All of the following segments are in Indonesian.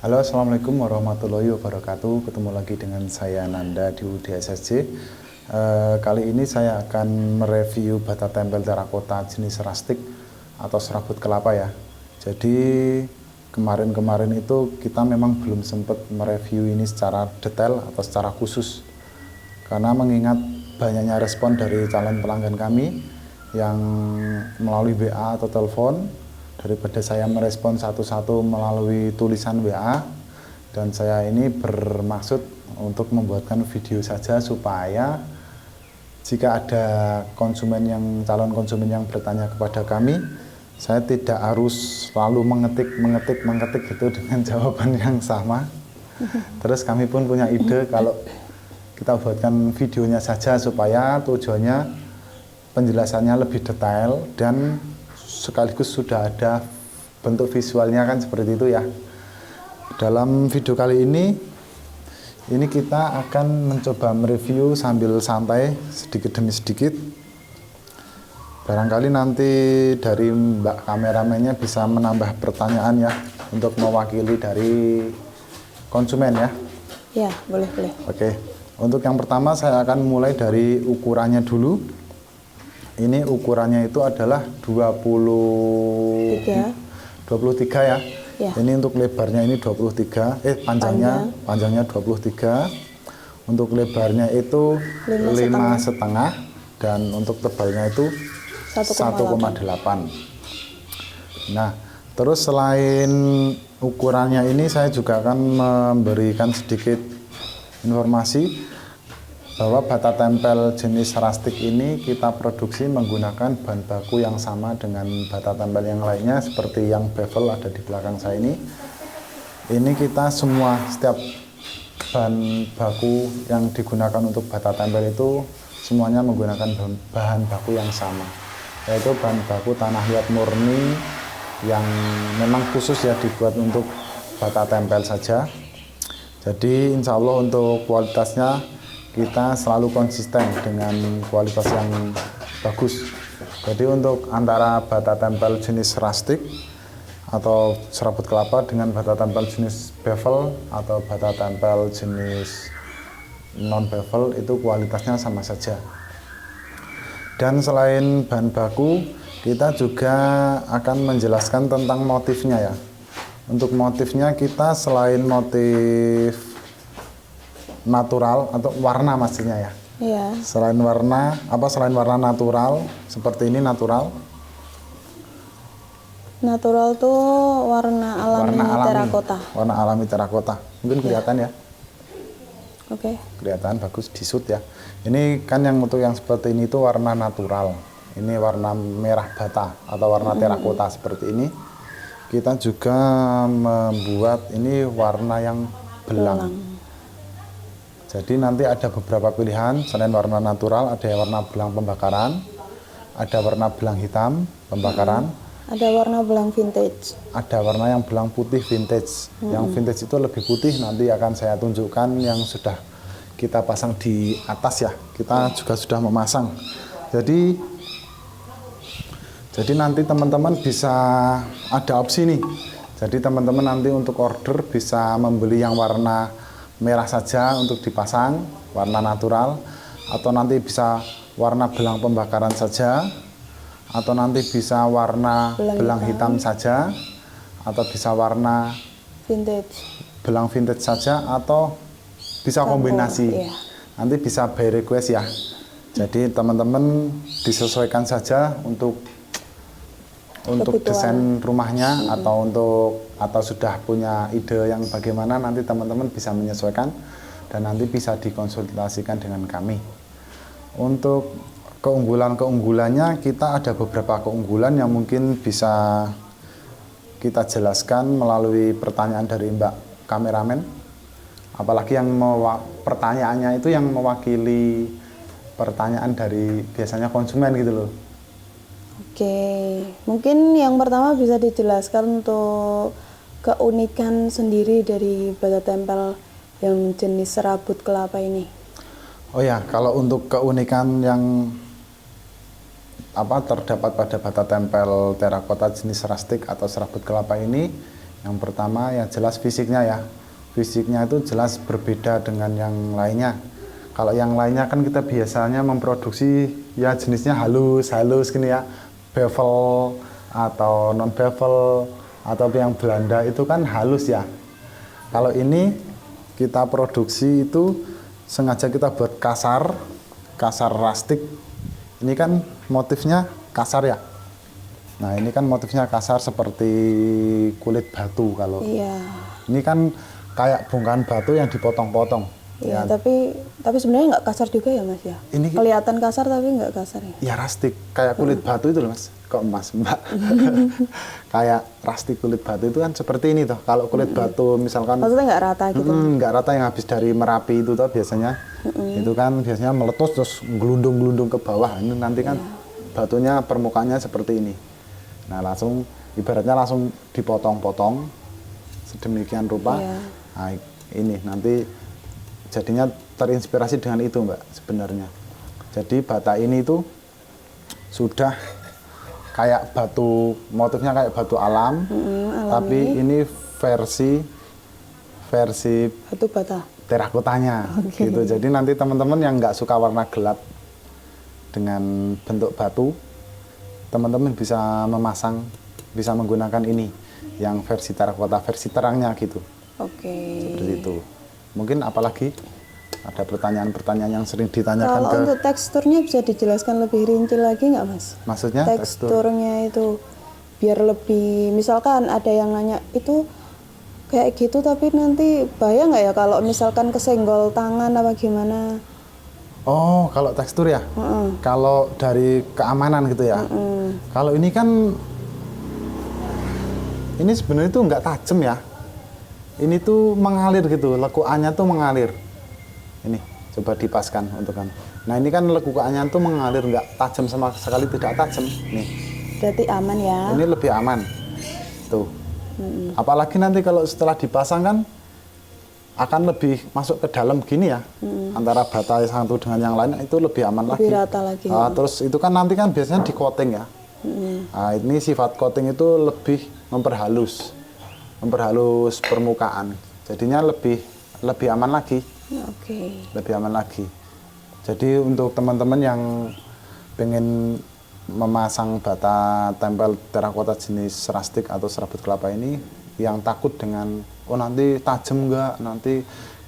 Halo, Assalamualaikum warahmatullahi wabarakatuh. Ketemu lagi dengan saya Nanda di UDSSJ. Kali ini saya akan mereview bata tempel terakota jenis rustic atau serabut kelapa ya. Jadi kemarin-kemarin itu kita memang belum sempat mereview ini secara detail atau secara khusus. Karena mengingat banyaknya respon dari calon pelanggan kami yang melalui WA atau telepon, daripada saya merespon satu-satu melalui tulisan WA, dan saya ini bermaksud untuk membuatkan video saja supaya jika ada calon konsumen yang bertanya kepada kami, saya tidak harus selalu mengetik gitu dengan jawaban yang sama. Terus kami pun punya ide kalau kita buatkan videonya saja supaya tujuannya penjelasannya lebih detail dan sekaligus sudah ada bentuk visualnya kan seperti itu ya. Dalam video kali ini kita akan mencoba mereview sambil santai sedikit demi sedikit. Barangkali nanti dari Mbak kameramennya bisa menambah pertanyaan ya untuk mewakili dari konsumen ya. Ya, boleh. Oke. Untuk yang pertama saya akan mulai dari ukurannya dulu. Ini ukurannya itu adalah 23 ya. Ya. Ini untuk lebarnya ini 23, panjangnya 23. Untuk lebarnya itu 5,5 dan untuk tebalnya itu 1,8. Nah, terus selain ukurannya ini saya juga akan memberikan sedikit informasi bahwa bata tempel jenis rustic ini kita produksi menggunakan bahan baku yang sama dengan bata tempel yang lainnya, seperti yang bevel ada di belakang saya ini. Ini kita setiap bahan baku yang digunakan untuk bata tempel itu semuanya menggunakan bahan baku yang sama, yaitu bahan baku tanah liat murni yang memang khusus ya dibuat untuk bata tempel saja. Jadi insya Allah untuk kualitasnya kita selalu konsisten dengan kualitas yang bagus. Jadi untuk antara bata tempel jenis rustic atau serabut kelapa dengan bata tempel jenis bevel atau bata tempel jenis non bevel itu kualitasnya sama saja. Dan selain bahan baku, kita juga akan menjelaskan tentang motifnya ya. Untuk motifnya kita selain motif natural atau warna maksudnya ya. Iya. Selain warna natural seperti ini natural. Natural tuh warna alami terakota. Warna alami terakota. Mungkin kelihatan ya. Oke. Kelihatan bagus di shoot ya. Ini kan yang untuk yang seperti ini itu warna natural. Ini warna merah bata atau warna terakota seperti ini. Kita juga membuat ini warna yang belang. Jadi nanti ada beberapa pilihan, selain warna natural, ada warna belang pembakaran, ada warna belang hitam pembakaran, ada warna belang vintage, ada warna yang belang putih vintage. Yang vintage itu lebih putih, nanti akan saya tunjukkan yang sudah kita pasang di atas ya. Kita juga sudah memasang. Jadi nanti teman-teman bisa ada opsi nih. Jadi teman-teman nanti untuk order bisa membeli yang warna merah saja untuk dipasang, warna natural, atau nanti bisa warna belang pembakaran saja, atau nanti bisa warna belang hitam saja, atau bisa warna vintage, belang vintage saja, atau bisa kombinasi. Iya. Nanti bisa by request ya. Jadi teman-teman disesuaikan saja untuk desain rumahnya atau sudah punya ide yang bagaimana, nanti teman-teman bisa menyesuaikan dan nanti bisa dikonsultasikan dengan kami. Untuk keunggulannya kita ada beberapa keunggulan yang mungkin bisa kita jelaskan melalui pertanyaan dari Mbak kameramen. Apalagi yang pertanyaannya itu yang mewakili pertanyaan dari biasanya konsumen gitu loh. Oke, mungkin yang pertama bisa dijelaskan untuk keunikan sendiri dari bata tempel yang jenis serabut kelapa ini. Oh ya, kalau untuk keunikan yang terdapat pada bata tempel terakota jenis rustic atau serabut kelapa ini, Yang pertama yang jelas fisiknya ya. Fisiknya itu jelas berbeda dengan yang lainnya. Kalau yang lainnya kan kita biasanya memproduksi ya jenisnya halus gini ya, bevel atau non bevel atau yang Belanda itu kan halus ya. Kalau ini kita produksi itu sengaja kita buat kasar rustik. Ini kan motifnya kasar ya. Nah ini kan motifnya kasar seperti kulit batu kalau. Iya. Ini kan kayak bongkahan batu yang dipotong-potong. Iya, Ya. tapi sebenarnya nggak kasar juga ya Mas ya. Ini Kelihatan kasar tapi nggak kasar ya. ya rustik, kayak kulit batu itu loh Mas. Kok Mas, Mbak? Kayak rustik kulit batu itu kan seperti ini toh. Kalau kulit batu misalkan Maksudnya nggak rata gitu. nggak rata yang habis dari Merapi itu toh biasanya. Itu kan biasanya meletus terus gelundung-gelundung ke bawah. Ini nanti kan batunya permukaannya seperti ini. Nah, langsung ibaratnya langsung dipotong-potong sedemikian rupa. Iya. Nah, ini nanti jadinya terinspirasi dengan itu Mbak sebenarnya. Jadi bata ini itu sudah kayak batu, motifnya kayak batu alam, tapi ini versi Batu bata. terakotanya gitu. Jadi nanti teman-teman yang nggak suka warna gelap dengan bentuk batu, teman-teman bisa memasang, bisa menggunakan ini yang versi terakota, versi terangnya gitu. Oke. Seperti itu. Mungkin apalagi ada pertanyaan-pertanyaan yang sering ditanyakan Kalau untuk teksturnya bisa dijelaskan lebih rinci lagi nggak Mas? maksudnya tekstur. Teksturnya itu biar lebih, misalkan ada yang nanya itu kayak gitu tapi nanti bahaya nggak ya kalau misalkan kesenggol tangan apa gimana? Oh, kalau tekstur ya? Kalau dari keamanan gitu ya? Kalau ini kan, ini sebenarnya tuh nggak tajam ya. Ini tuh mengalir gitu, lekukannya tuh mengalir. Ini, coba dipaskan untuk kamu. Nah ini kan lekukannya tuh mengalir, nggak tajam sama sekali, tidak tajam. Nih. Berarti aman ya? Ini lebih aman. Tuh. Apalagi nanti kalau setelah dipasang kan, akan lebih masuk ke dalam gini ya. Antara bata yang satu dengan yang lain itu lebih aman Lebih lagi. rata lagi. Terus itu kan nanti kan biasanya di coating ya. Nah, ini sifat coating itu lebih memperhalus permukaan. Jadinya lebih aman lagi. Oke. Lebih aman lagi. Jadi untuk teman-teman yang pengen memasang bata tempel terakota jenis rustik atau serabut kelapa ini, yang takut dengan oh nanti tajam enggak, nanti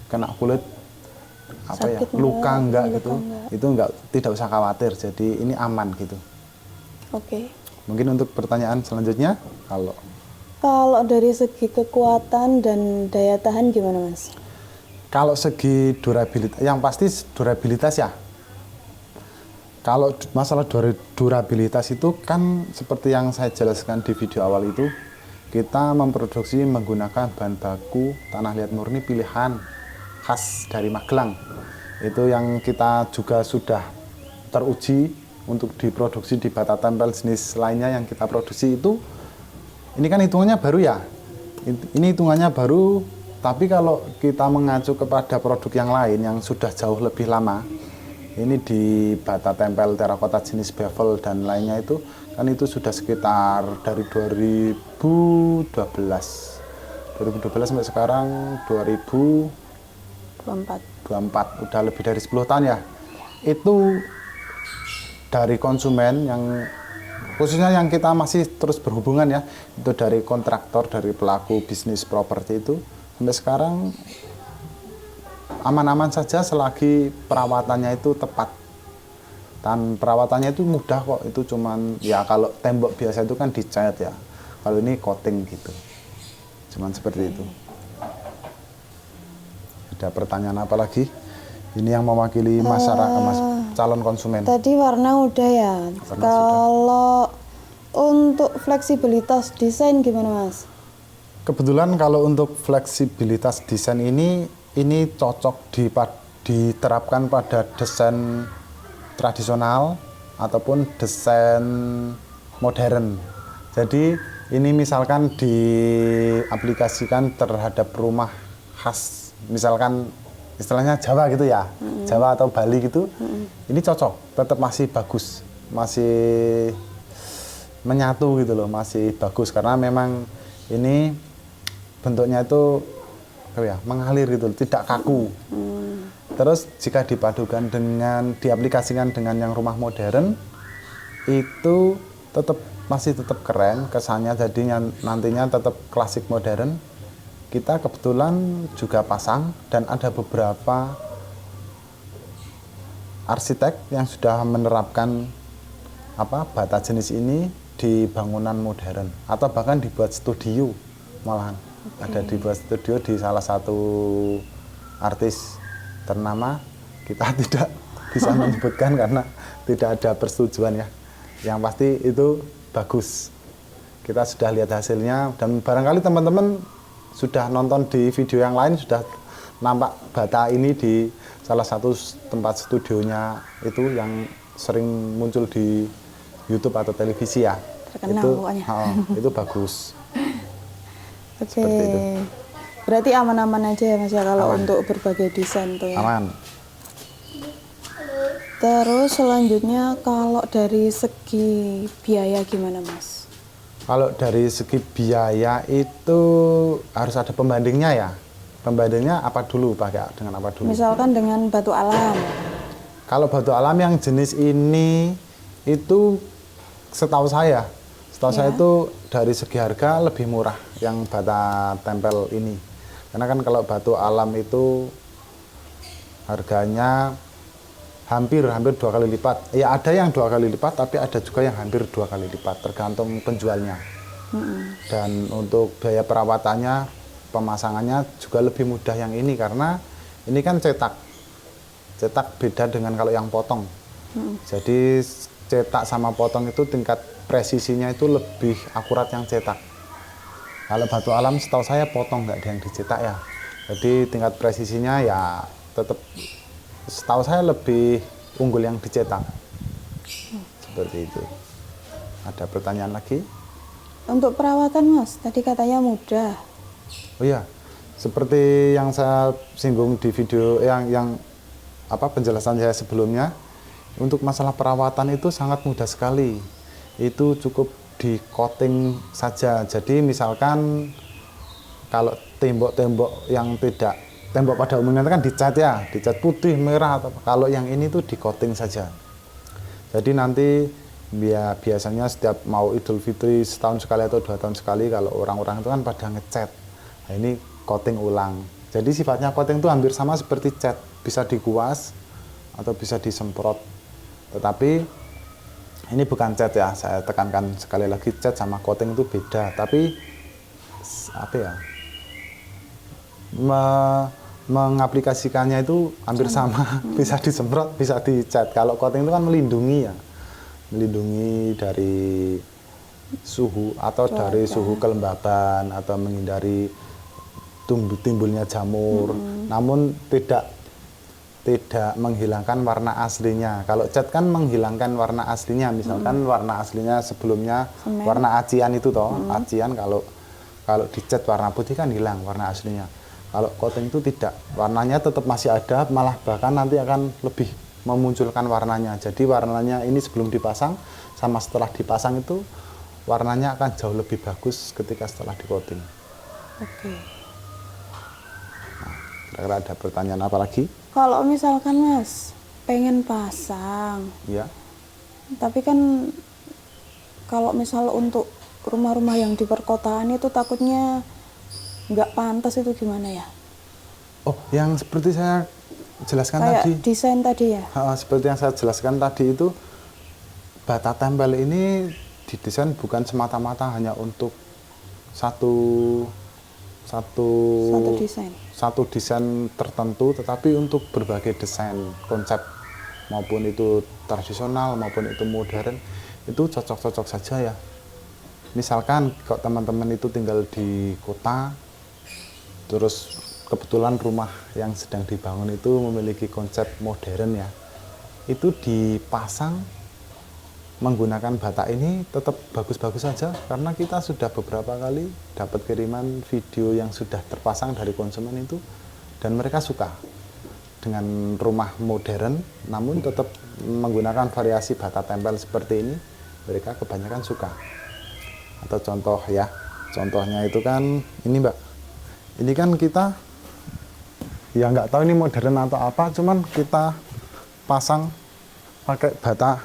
kena kulit apa ya, Sakit luka enggak luka gitu. enggak. Itu enggak, tidak usah khawatir. Jadi ini aman gitu. Oke. Mungkin untuk pertanyaan selanjutnya, Kalau dari segi kekuatan dan daya tahan gimana Mas? kalau segi durabilitas, yang pasti durabilitas ya. Kalau masalah durabilitas itu kan seperti yang saya jelaskan di video awal itu, kita memproduksi menggunakan bahan baku tanah liat murni pilihan khas dari Magelang. Itu yang kita juga sudah teruji untuk diproduksi di bata tempel jenis lainnya yang kita produksi itu. Ini kan hitungannya baru ya. Ini hitungannya baru, tapi kalau kita mengacu kepada produk yang lain yang sudah jauh lebih lama, ini di bata tempel terakota jenis bevel dan lainnya itu kan itu sudah sekitar dari 2012 sampai sekarang 2024, udah lebih dari 10 tahun ya. Itu dari konsumen yang khususnya yang kita masih terus berhubungan ya, itu dari kontraktor, dari pelaku bisnis properti itu sampai sekarang aman-aman saja selagi perawatannya itu tepat. Dan perawatannya itu mudah kok, itu cuman ya kalau tembok biasa itu kan dicat ya, kalau ini coating gitu, cuman seperti itu. Ada pertanyaan apa lagi? Ini yang mewakili masyarakat, calon konsumen. Tadi warna udah ya. Kalau untuk fleksibilitas desain gimana Mas? Kebetulan kalau untuk fleksibilitas desain ini cocok diterapkan pada desain tradisional ataupun desain modern. Jadi ini misalkan diaplikasikan terhadap rumah khas, misalkan istilahnya Jawa gitu ya, Jawa atau Bali gitu, ini cocok, tetap masih bagus, masih menyatu gitu loh, masih bagus karena memang ini bentuknya itu mengalir gitu, tidak kaku. Terus jika dipadukan dengan diaplikasikan dengan yang rumah modern itu masih tetap keren kesannya, jadinya nantinya tetap klasik modern. Kita kebetulan juga pasang dan ada beberapa arsitek yang sudah menerapkan bata jenis ini di bangunan modern atau bahkan dibuat studio malahan. Ada dibuat studio di salah satu artis ternama, kita tidak bisa menyebutkan karena tidak ada persetujuan ya. Yang pasti itu bagus. Kita sudah lihat hasilnya dan barangkali teman-teman sudah nonton di video yang lain, sudah nampak bata ini di salah satu tempat studionya itu yang sering muncul di YouTube atau televisi ya. Terkenal itu pokoknya. Itu bagus. Oke. Berarti aman-aman aja ya Mas ya kalau untuk berbagai desain tuh ya. Aman. Terus selanjutnya kalau dari segi biaya gimana Mas? Kalau dari segi biaya itu harus ada pembandingnya ya. Pembandingnya apa dulu, pakai dengan apa dulu? Misalkan dengan batu alam. Kalau batu alam yang jenis ini itu setahu saya itu dari segi harga lebih murah yang bata tempel ini. Karena kan kalau batu alam itu harganya hampir 2 kali lipat. Ya ada yang 2 kali lipat, tapi ada juga yang hampir 2 kali lipat, tergantung penjualnya. Dan untuk biaya perawatannya, pemasangannya juga lebih mudah yang ini karena ini kan cetak. Cetak beda dengan kalau yang potong. Jadi cetak sama potong itu tingkat presisinya itu lebih akurat yang cetak. Kalau batu alam setahu saya potong, nggak ada yang dicetak ya. Jadi tingkat presisinya ya tetap setahu saya lebih unggul yang dicetak. Seperti itu. Ada pertanyaan lagi? Untuk perawatan Mas, tadi katanya mudah. Oh iya, seperti yang saya singgung di video yang penjelasan saya sebelumnya, untuk masalah perawatan itu sangat mudah sekali. Itu cukup di coating saja. Jadi misalkan kalau tembok-tembok yang tidak, tembok pada umumnya kan dicat ya, dicat putih, merah, atau kalau yang ini tuh di coating saja. Jadi nanti biasanya setiap mau Idul Fitri setahun sekali atau 2 tahun sekali, kalau orang-orang itu kan pada ngecat. Nah, ini coating ulang. Jadi sifatnya coating itu hampir sama seperti cat, bisa dikuas atau bisa disemprot. Tetapi ini bukan cat ya, saya tekankan sekali lagi, cat sama coating itu beda. Tapi mengaplikasikannya itu hampir sama. Bisa disemprot, bisa dicat. Kalau coating itu kan melindungi ya, melindungi dari suhu atau dari suhu kelembaban atau menghindari timbulnya jamur. Namun tidak menghilangkan warna aslinya. Kalau cat kan menghilangkan warna aslinya. Misalkan warna aslinya sebelumnya warna acian itu toh, acian kalau dicat warna putih kan hilang warna aslinya. Kalau coating itu tidak, warnanya tetap masih ada, malah bahkan nanti akan lebih memunculkan warnanya. Jadi warnanya ini sebelum dipasang sama setelah dipasang itu warnanya akan jauh lebih bagus ketika setelah di coating. Oke. Nah, kira-kira ada pertanyaan apa lagi? Kalau misalkan Mas pengen pasang, Ya. tapi kan kalau misal untuk rumah-rumah yang di perkotaan itu takutnya nggak pantas, itu gimana ya? Oh, yang seperti saya jelaskan Kayak tadi. Desain tadi ya? Seperti yang saya jelaskan tadi itu, bata tempel ini didesain bukan semata-mata hanya untuk satu desain tertentu, tetapi untuk berbagai desain konsep, maupun itu tradisional maupun itu modern, itu cocok-cocok saja ya. Misalkan kalau teman-teman itu tinggal di kota, terus kebetulan rumah yang sedang dibangun itu memiliki konsep modern ya, itu dipasang menggunakan bata ini tetap bagus-bagus saja, karena kita sudah beberapa kali dapat kiriman video yang sudah terpasang dari konsumen itu, dan mereka suka dengan rumah modern namun tetap menggunakan variasi bata tempel seperti ini. Mereka kebanyakan suka. Atau contohnya itu kan ini Mbak, Ini kan kita ya nggak tahu ini modern atau apa, cuman kita pasang pakai bata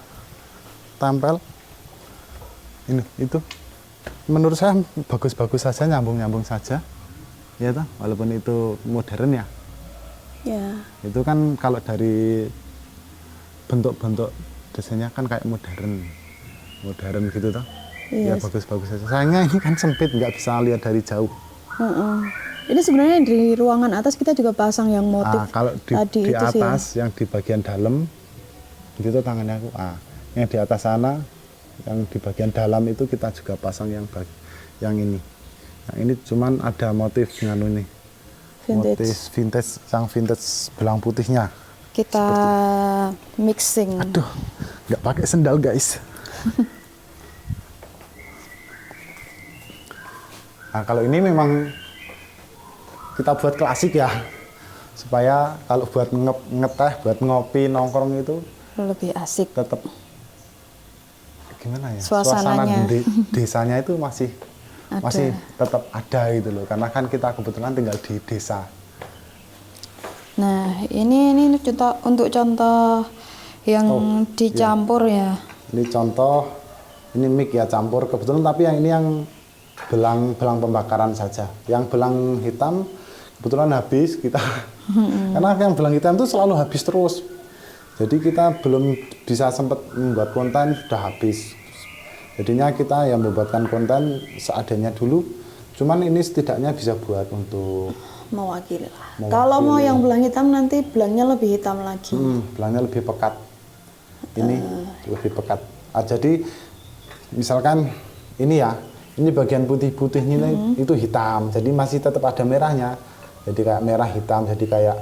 tempel ini itu menurut saya bagus-bagus saja, nyambung-nyambung saja ya toh, walaupun itu modern ya. Ya. Itu kan kalau dari bentuk-bentuk desainnya kan kayak modern gitu toh. Ya Iya. bagus-bagus saja. Sayangnya ini kan sempit, nggak bisa lihat dari jauh. Ini sebenarnya di ruangan atas kita juga pasang yang motif Kalau tadi di itu sih. atas yang di bagian dalam itu tangannya aku. Yang di atas sana yang di bagian dalam itu kita juga pasang yang ini. Yang ini cuman ada motif dengan ini. Vintage. Motif vintage, yang vintage belang putihnya. Kita mixing. Aduh, nggak pakai sendal guys. Nah, kalau ini memang kita buat klasik ya, supaya kalau buat ngeteh, buat ngopi, nongkrong itu Lebih asik. tetap gimana ya? Suasananya. Desanya itu masih Ada. tetap ada gitu loh, karena kan kita kebetulan tinggal di desa. Nah, ini untuk contoh yang dicampur ya. Ini contoh, ini mic ya campur kebetulan, tapi yang ini yang belang pembakaran saja. Yang belang hitam kebetulan habis kita, karena yang belang hitam itu selalu habis terus. Jadi kita belum bisa sempat membuat konten, sudah habis. Jadinya kita yang membuatkan konten seadanya dulu. Cuman ini setidaknya bisa buat untuk Mewakili lah. Kalau mau yang belang hitam nanti belangnya lebih hitam lagi. belangnya lebih pekat. Ini lebih pekat. Jadi misalkan ini ya, ini bagian putih-putihnya itu hitam. Jadi masih tetap ada merahnya. Jadi kayak merah hitam, jadi kayak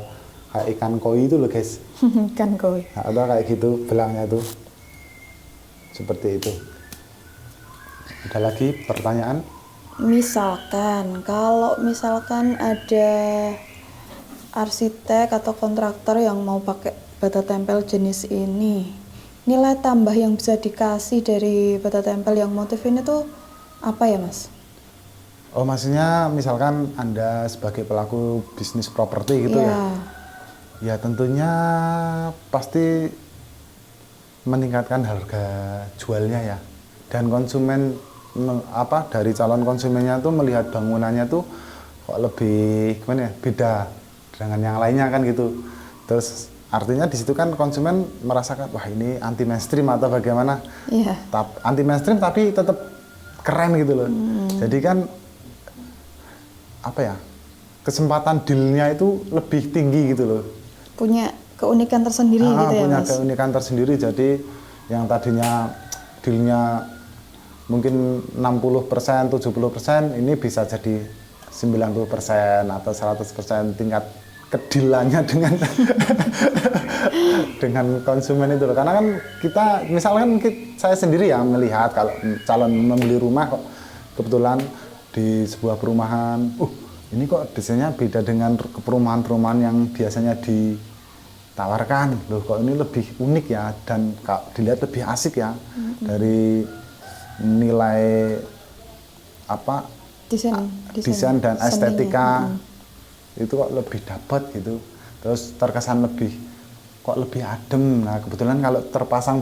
ikan koi itu loh guys. Kan koi. Atau kayak gitu belangnya itu. Seperti itu. Ada lagi pertanyaan? Kalau misalkan ada arsitek atau kontraktor yang mau pakai bata tempel jenis ini, nilai tambah yang bisa dikasih dari bata tempel yang motif ini tuh apa ya Mas? Oh, maksudnya misalkan Anda sebagai pelaku bisnis properti gitu ya? Ya tentunya pasti meningkatkan harga jualnya ya. Dan konsumen dari calon konsumennya tuh melihat bangunannya tuh kok lebih gimana ya, beda dengan yang lainnya kan gitu. Terus artinya di situ kan konsumen merasakan wah ini anti mainstream atau bagaimana. Iya. Anti mainstream tapi tetap keren gitu loh. Jadi kan apa ya, kesempatan dealnya itu lebih tinggi gitu loh. Punya keunikan tersendiri gitu ya punya Mas? keunikan tersendiri. Jadi yang tadinya dealnya mungkin 60%, 70%, ini bisa jadi 90% atau 100% tingkat kedilannya dengan konsumen itu loh. Karena kan kita, misalkan saya sendiri ya melihat kalau calon membeli rumah kok kebetulan di sebuah perumahan, ini kok desainnya beda dengan perumahan-perumahan yang biasanya ditawarkan. Loh kok ini lebih unik ya, dan dilihat lebih asik ya. Dari nilai apa desain dan estetika itu kok lebih dapat gitu, terus terkesan lebih adem. Nah kebetulan kalau terpasang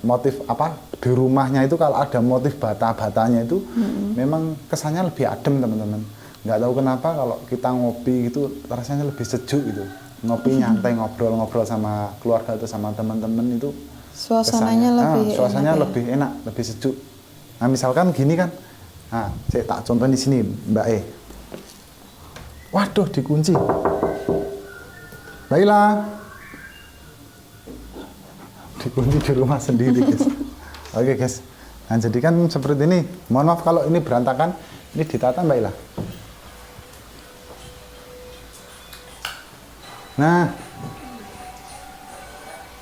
motif apa di rumahnya itu, kalau ada motif batanya itu memang kesannya lebih adem teman-teman. Nggak tahu kenapa kalau kita ngopi gitu rasanya lebih sejuk gitu, ngopi nyantai ngobrol sama keluarga atau sama teman-teman itu suasananya suasananya lebih enak, lebih sejuk. Nah misalkan gini kan, nah saya tak contoh di sini Mbak E. Waduh dikunci. Baiklah, dikunci di rumah sendiri guys. Oke guys, nah jadi kan seperti ini. Mohon maaf kalau ini berantakan, ini ditata Baiklah. Nah,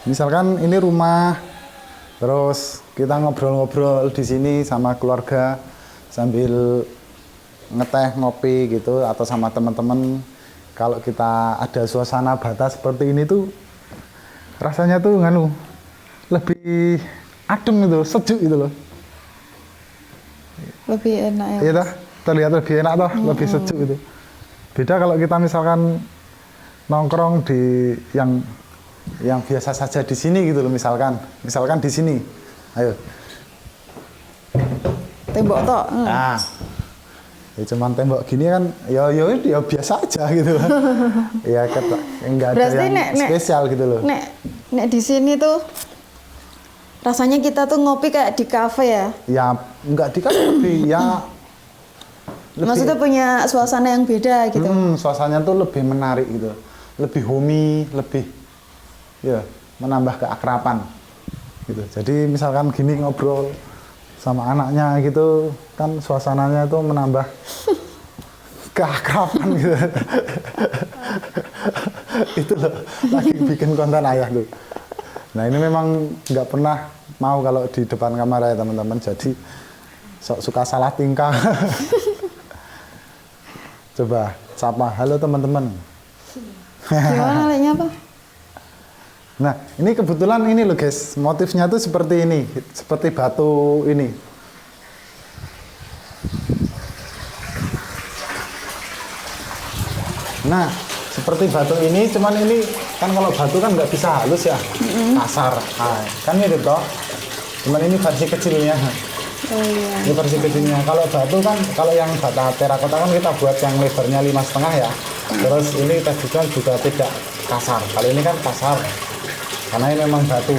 misalkan ini rumah, terus kita ngobrol-ngobrol di sini sama keluarga sambil ngeteh ngopi gitu atau sama teman-teman. Kalau kita ada suasana bata seperti ini tuh rasanya tuh lebih adem gitu, sejuk gitu loh. Lebih enak ya. Iya dah. terlihat lebih enak toh, lebih sejuk gitu. Beda kalau kita misalkan nongkrong di yang biasa saja di sini gitu loh, misalkan di sini. Ayo. Tembok toh. Nah. Ya cuman tembok gini kan ya biasa aja gitu. Ya enggak ada Berarti yang spesial gitu loh. Nek di sini tuh rasanya kita tuh ngopi kayak di kafe ya. Ya enggak di kafe lebih Maksudnya punya suasana yang beda gitu. Suasananya tuh lebih menarik gitu. Lebih homey, lebih ya menambah keakraban gitu. Jadi misalkan gini ngobrol sama anaknya gitu kan suasananya itu menambah keakraban gitu. Itu loh lagi bikin konten ayah tuh. Nah ini memang nggak pernah mau kalau di depan kamera ya teman-teman, jadi suka salah tingkah. Coba sapa, halo teman-teman. Gimana lainnya apa? Nah, ini kebetulan ini loh guys, motifnya tuh seperti ini, seperti batu ini. Nah, seperti batu ini, cuman ini kan kalau batu kan nggak bisa halus ya, kasar. Nah, kan ini toh, cuman ini versi kecilnya. Oh iya. Ini versi kecilnya. Kalau batu kan, kalau yang bata terakota kan kita buat yang lebarnya 5,5 ya. Terus ini teksturnya juga tidak kasar. Kalau ini kan kasar. Karena ini memang batu.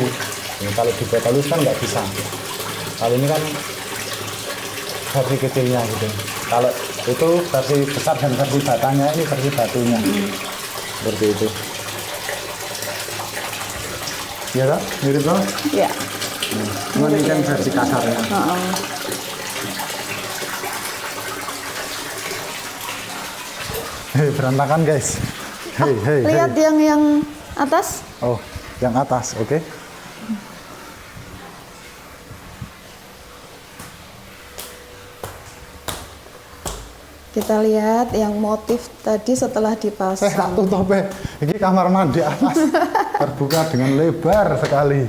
Ini kalau dibuat halus kan nggak bisa. Kalau ini kan versi kecilnya gitu. Kalau itu versi besar dan versi batanya, ini versi batunya. Seperti itu. Iya kan? Mirip kan? Iya. Cuman ini kan versi kasarnya. Hei, berantakan guys. Hei. Lihat yang atas. Oh, yang atas, oke. Kita lihat yang motif tadi setelah dipasang. Tak tutup ini kamar mandi atas terbuka dengan lebar sekali.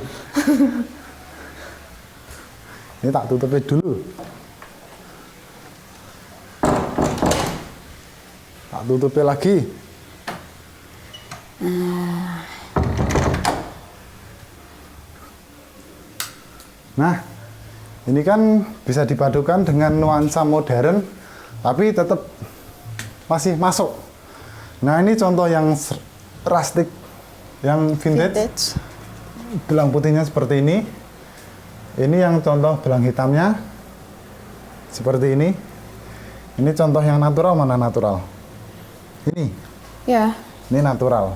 Ini tak tutup dulu. Tak tutup lagi. Nah, ini kan bisa dipadukan dengan nuansa modern, tapi tetap masih masuk. Nah, ini contoh yang rustic, yang vintage. Belang putihnya seperti ini. Ini yang contoh belang hitamnya seperti ini. Ini contoh yang natural, mana natural? Ini. Ya. Ini natural.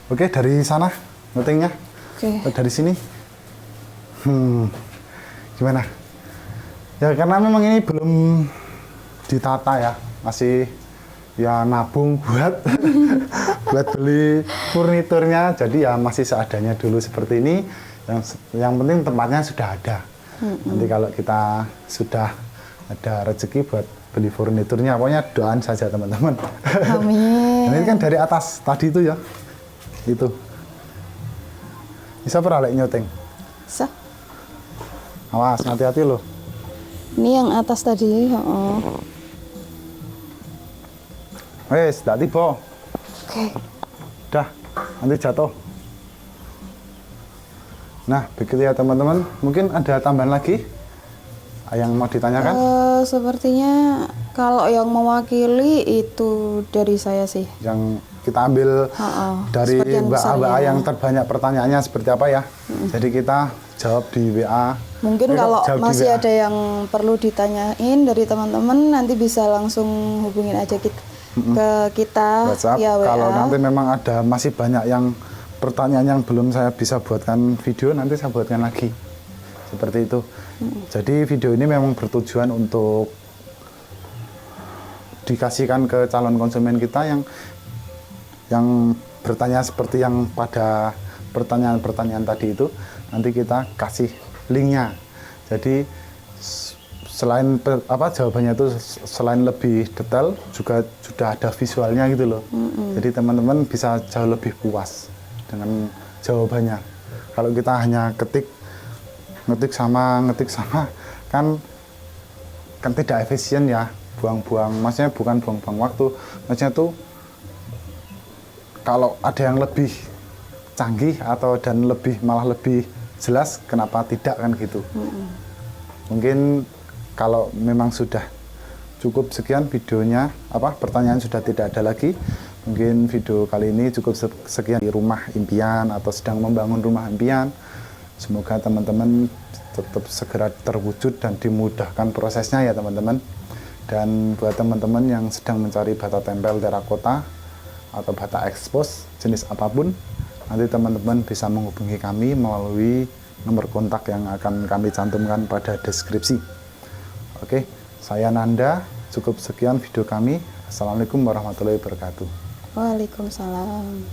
Oke, dari sana ngetingnya. Dari sini. Gimana? Ya karena memang ini belum ditata ya, masih ya nabung buat buat beli furniturnya, jadi ya masih seadanya dulu seperti ini. Yang penting tempatnya sudah ada. Nanti kalau kita sudah ada rezeki buat beli furniturnya, pokoknya doain saja teman-teman. Amin. Ini kan dari atas tadi itu ya, itu bisa peralek nyoteng. Bisa. Awas, hati-hati loh. Ini yang atas tadi. Wes, tak tiba. Oke. Dah, nanti jatuh. Nah, begitu ya teman-teman. Mungkin ada tambahan lagi yang mau ditanyakan? Sepertinya kalau yang mewakili itu dari saya sih. Yang kita ambil dari Mbak yang terbanyak pertanyaannya seperti apa ya. Jadi kita jawab di WA. Mungkin kalau masih ada yang perlu ditanyain dari teman-teman, nanti bisa langsung hubungin aja ke kita WhatsApp. Ya, WA. Kalau nanti memang ada masih banyak yang pertanyaan yang belum saya bisa buatkan video, nanti saya buatkan lagi. Seperti itu. Jadi video ini memang bertujuan untuk dikasihkan ke calon konsumen kita yang bertanya seperti yang pada pertanyaan-pertanyaan tadi itu, nanti kita kasih linknya. Jadi selain jawabannya itu selain lebih detail juga sudah ada visualnya gitu loh. Jadi teman-teman bisa jauh lebih puas dengan jawabannya. Kalau kita hanya ngetik sama kan kan tidak efisien ya, buang-buang, maksudnya bukan buang-buang waktu, maksudnya tuh kalau ada yang lebih canggih atau dan malah lebih jelas, kenapa tidak kan gitu. Mungkin kalau memang sudah cukup sekian videonya, pertanyaan sudah tidak ada lagi, mungkin video kali ini cukup sekian di rumah impian atau sedang membangun rumah impian. Semoga teman-teman tetap segera terwujud dan dimudahkan prosesnya ya teman-teman. Dan buat teman-teman yang sedang mencari bata tempel terakota atau bata ekspos jenis apapun, nanti teman-teman bisa menghubungi kami melalui nomor kontak yang akan kami cantumkan pada deskripsi. Oke, saya Nanda, cukup sekian video kami. Assalamualaikum warahmatullahi wabarakatuh. Waalaikumsalam.